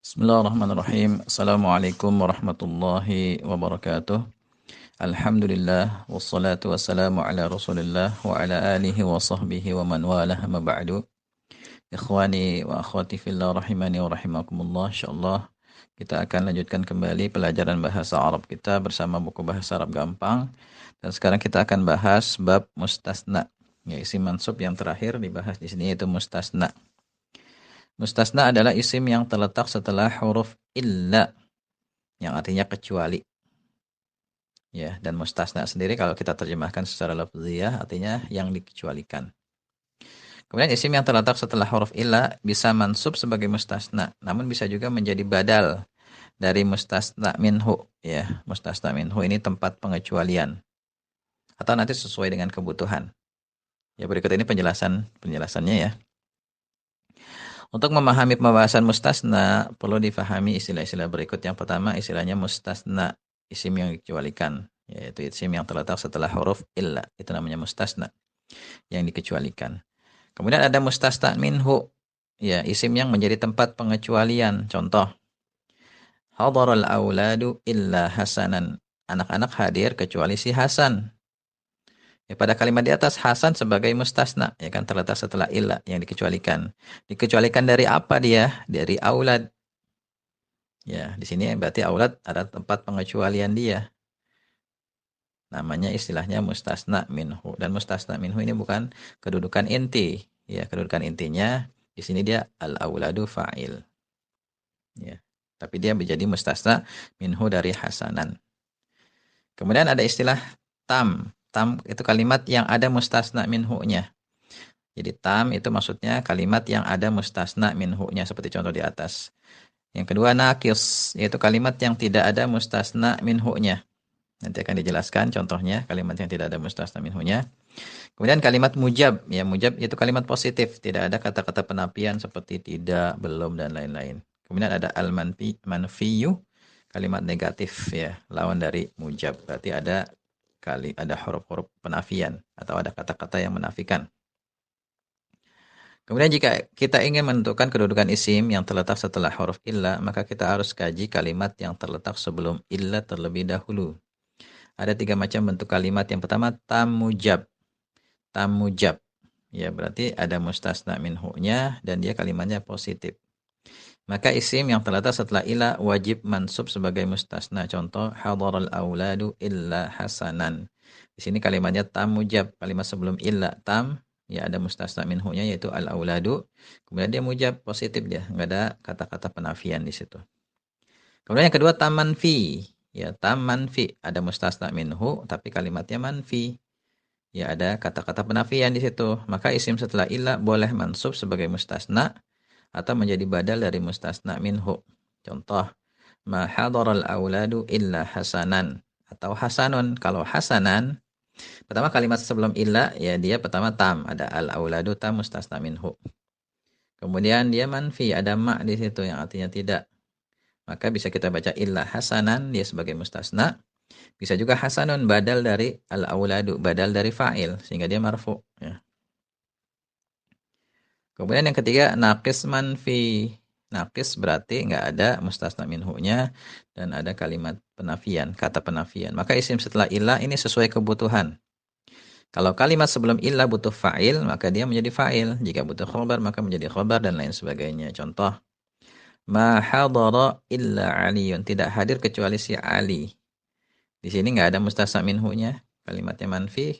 Bismillahirrahmanirrahim. Assalamualaikum warahmatullahi wabarakatuh. Alhamdulillah wassalatu wassalamu ala Rasulillah wa ala alihi wa sahbihi wa man walah ma ba'du. Ikhwani wa akhwati fillah rahimani wa rahimakumullah. Insyaallah kita akan lanjutkan kembali pelajaran bahasa Arab kita bersama buku bahasa Arab gampang. Dan sekarang kita akan bahas bab mustasna. Ya, isim mansub yang terakhir dibahas di sini yaitu mustasna. Mustasna adalah isim yang terletak setelah huruf illa, yang artinya kecuali. Ya, dan mustasna sendiri kalau kita terjemahkan secara lafziyah artinya yang dikecualikan. Kemudian isim yang terletak setelah huruf illa bisa mansub sebagai mustasna, namun bisa juga menjadi badal dari mustasna minhu. Ya, mustasna minhu ini tempat pengecualian. Atau nanti sesuai dengan kebutuhan. Ya, berikut ini penjelasannya ya. Untuk memahami pembahasan mustasna, perlu difahami istilah-istilah berikut. Yang pertama, istilahnya mustasna, isim yang dikecualikan, yaitu isim yang terletak setelah huruf illa. Itu namanya mustasna, yang dikecualikan. Kemudian ada mustasna minhu, ya, isim yang menjadi tempat pengecualian. Contoh, hadaral auladu illa hasanan. Anak-anak hadir kecuali si Hasan. Ya, pada kalimat di atas Hasan sebagai mustasna, ya kan, terletak setelah illa yang dikecualikan. Dikecualikan dari apa dia? Dari aulad. Ya, di sini berarti aulad ada tempat pengecualian dia. Namanya istilahnya mustasna minhu. Dan mustasna minhu ini bukan kedudukan inti. Ya, kedudukan intinya di sini dia al-auladu fa'il. Ya. Tapi dia menjadi mustasna minhu dari hasanan. Kemudian ada istilah tam. Tam itu kalimat yang ada mustasna minhu-nya. Jadi tam itu maksudnya kalimat yang ada mustasna minhu-nya seperti contoh di atas. Yang kedua nakis, yaitu kalimat yang tidak ada mustasna minhu-nya. Nanti akan dijelaskan contohnya kalimat yang tidak ada mustasna minhu-nya. Kemudian kalimat mujab, ya mujab itu kalimat positif, tidak ada kata-kata penafian seperti tidak, belum dan lain-lain. Kemudian ada manfiyu, kalimat negatif ya, lawan dari mujab. Berarti ada huruf-huruf penafian atau ada kata-kata yang menafikan. Kemudian jika kita ingin menentukan kedudukan isim yang terletak setelah huruf illa, maka kita harus kaji kalimat yang terletak sebelum illa terlebih dahulu. Ada 3 macam bentuk kalimat. Yang pertama tamujab. Tamujab. Ya, berarti ada mustasna minhu-nya dan dia kalimatnya positif. Maka isim yang terletak setelah illa wajib mansub sebagai mustasna. Contoh hadaral auladu illa hasanan. Di sini kalimatnya tamujab. Kalimat sebelum illa tam, ya ada mustasna minhu-nya yaitu al-auladu. Kemudian dia mujab, positif dia, enggak ada kata-kata penafian di situ. Kemudian yang kedua tam manfi. Ya, tam manfi, ada mustasna minhu tapi kalimatnya manfi. Ya, ada kata-kata penafian di situ. Maka isim setelah illa boleh mansub sebagai mustasna atau menjadi badal dari mustasna minhu. Contoh, ma hadaral auladu illa hasanan atau hasanun. Kalau hasanan, pertama kalimat sebelum illa ya dia pertama tam, ada al auladu tam mustasna minhu. Kemudian dia manfi, ada ma di situ yang artinya tidak. Maka bisa kita baca illa hasanan dia sebagai mustasna. Bisa juga hasanun badal dari al auladu, badal dari fa'il sehingga dia marfu ya. Kemudian yang ketiga naqis manfi. Naqis berarti enggak ada mustasna minhu-nya dan ada kalimat penafian, kata penafian. Maka isim setelah illa ini sesuai kebutuhan. Kalau kalimat sebelum illa butuh fa'il, maka dia menjadi fa'il. Jika butuh khobar, maka menjadi khobar dan lain sebagainya. Contoh, ma hadara illa aliyun. Tidak hadir kecuali si Ali. Di sini enggak ada mustasna minhu-nya. Kalimatnya manfi.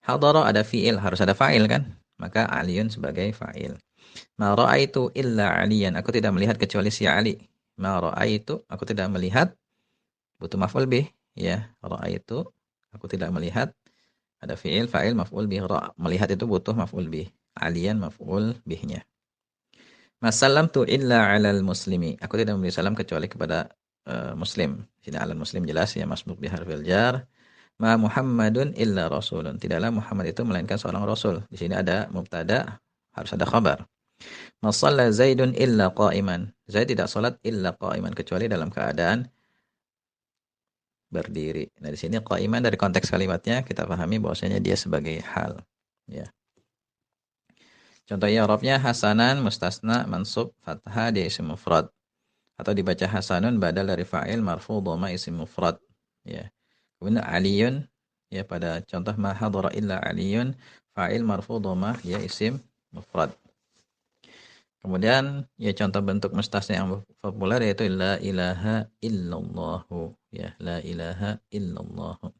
Hadara ada fi'il, harus ada fa'il kan? Maka aliyun sebagai fa'il. Ma ra'aitu illa aliyan. Aku tidak melihat kecuali si Ali. Ma ra'aitu, aku tidak melihat. Butuh maf'ul bih. Ya, ra'aitu, aku tidak melihat. Ada fi'il, fa'il, maf'ul bih. Melihat itu butuh maf'ul bih. Aliyan maf'ul bihnya. Ma salamtu illa alal muslimi. Aku tidak memberi salam kecuali kepada muslim. Sini alal muslim jelas ya, masbuk biharfil jar. Ma Muhammadun illa rasulun. Tidaklah Muhammad itu melainkan seorang rasul. Di sini ada mubtada, harus ada khabar. Ma shalla Zaidun illa qa'iman. Zaid tidak salat illa qa'iman kecuali dalam keadaan berdiri. Nah, di sini qa'iman dari konteks kalimatnya kita pahami bahwasanya dia sebagai hal. Ya. Contoh i'rabnya hasanan mustasna mansub fathah dia isim mufrad. Atau dibaca hasanun badal dari fa'il marfu dhamma isim mufrad. Ya. Kemudian aliyun ya pada contoh ma hadara illa aliyun fa'il marfu dhamma ya isim mufrad. Kemudian ya contoh bentuk mustasna yang populer yaitu la ilaha illallahu ya la ilaha illallahu.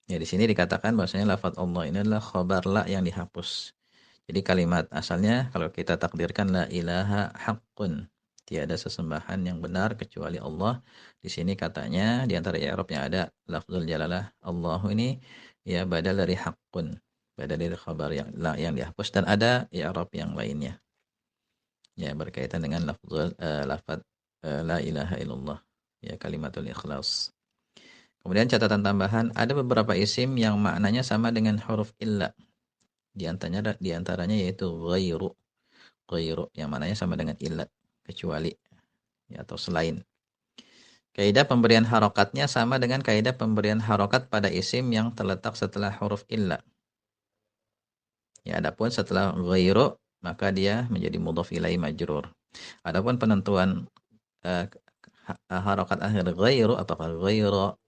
Ya di sini dikatakan bahwasanya lafaz Allah ini adalah khabar la yang dihapus. Jadi kalimat asalnya kalau kita takdirkan la ilaha haqqun, tiada sesembahan yang benar kecuali Allah. Di sini katanya di antara i'rab yang ada lafzul jalalah Allahu ini ya badal dari haqqun, badal dari khabar yang la yang dihapus dan ada i'rab yang lainnya. Ya berkaitan dengan lafaz la ilaha illallah ya kalimatul ikhlas. Kemudian catatan tambahan ada beberapa isim yang maknanya sama dengan huruf illa. Di antaranya yaitu ghairu. Ghairu yang maknanya sama dengan illa, kecuali ya, atau selain. Kaidah pemberian harokatnya sama dengan kaidah pemberian harokat pada isim yang terletak setelah huruf illa. Ya, adapun setelah ghairu maka dia menjadi mudhaf ilaihi majrur. Adapun penentuan uh, harokat akhir ghairu apakah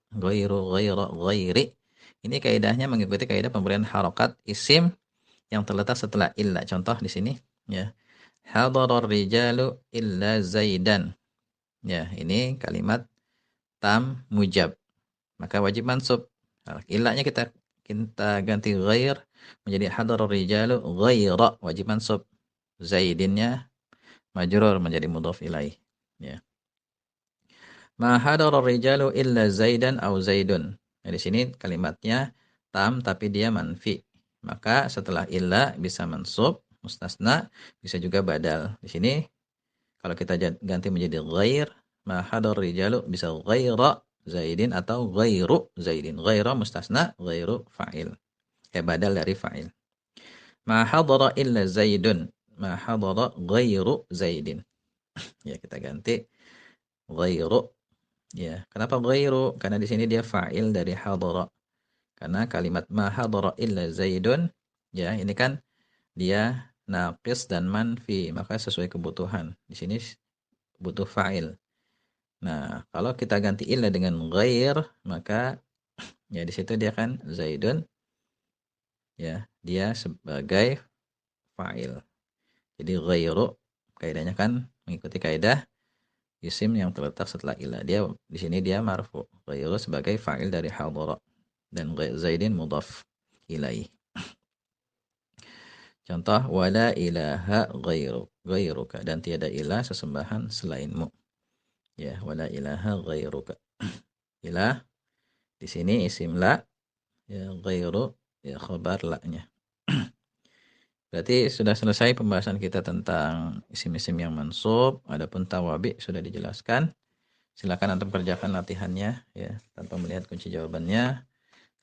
ghairi ini kaidahnya mengikuti kaidah pemberian harokat isim yang terletak setelah illa. Contoh di sini ya. Hadarar rijalu illa zaidan. Ya, ini kalimat tam mujab. Maka wajib mansub. Nah, illanya kita ganti ghair menjadi hadarar rijalu ghaira, wajib mansub. Zaidinnya majrur menjadi mudhaf ilaih. Ya. Ma hadarar rijalu illa zaidan au zaidun. Nah, di sini kalimatnya tam tapi dia manfi. Maka setelah illa bisa mansub, mustasna, bisa juga badal. Di sini kalau kita ganti menjadi ghair, ma hadar rijalu bisa ghaira zaidin atau ghairu zaidin. Ghaira mustasna, ghairu fa'il. Badal dari fa'il. Ma hadara illa zaidun. Ma hadara ghairu zaidin. Ya, kita ganti ghairu. Ya, kenapa ghairu? Karena di sini dia fa'il dari hadara. Karena kalimat ma hadara illa zaidun, ya, ini kan dia naqis dan manfi, maka sesuai kebutuhan. Di sini butuh fa'il. Nah, kalau kita ganti illa dengan ghair, maka ya di situ dia kan zaidun, ya, dia sebagai fa'il. Jadi ghairu kaidahnya kan mengikuti kaidah isim yang terletak setelah illa. Dia di sini dia marfu. Ghairu sebagai fa'il dari hadara dan zaidin mudhaf ilaih. Contoh wala ilaha ghairuka dan tiada ilah sesembahan selainmu. Ya, wala ilaha ghairuka. Ilah di sini isim la, ya ghairu ya khabar la-nya. Berarti sudah selesai pembahasan kita tentang isim-isim yang mansub, adapun tawabi sudah dijelaskan. Silakan antum kerjakan latihannya ya tanpa melihat kunci jawabannya.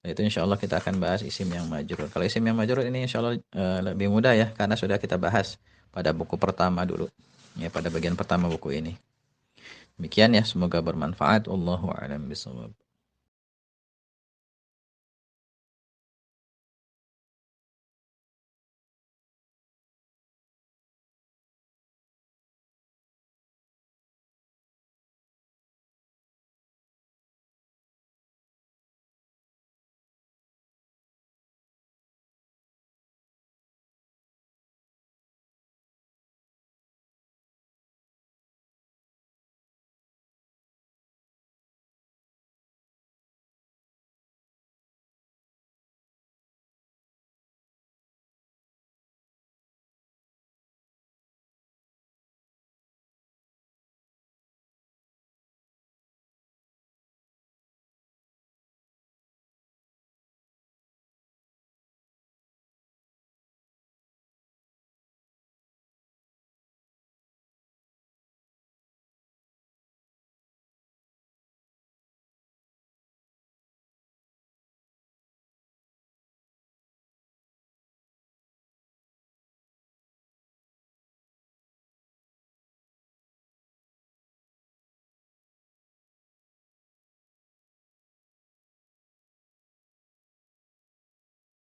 Nah, itu insya Allah kita akan bahas isim yang majrur. Kalau isim yang majrur ini insya Allah lebih mudah ya karena sudah kita bahas pada buku pertama dulu. Ya pada bagian pertama buku ini. Demikian ya, semoga bermanfaat. Wallahu a'lam bishawab.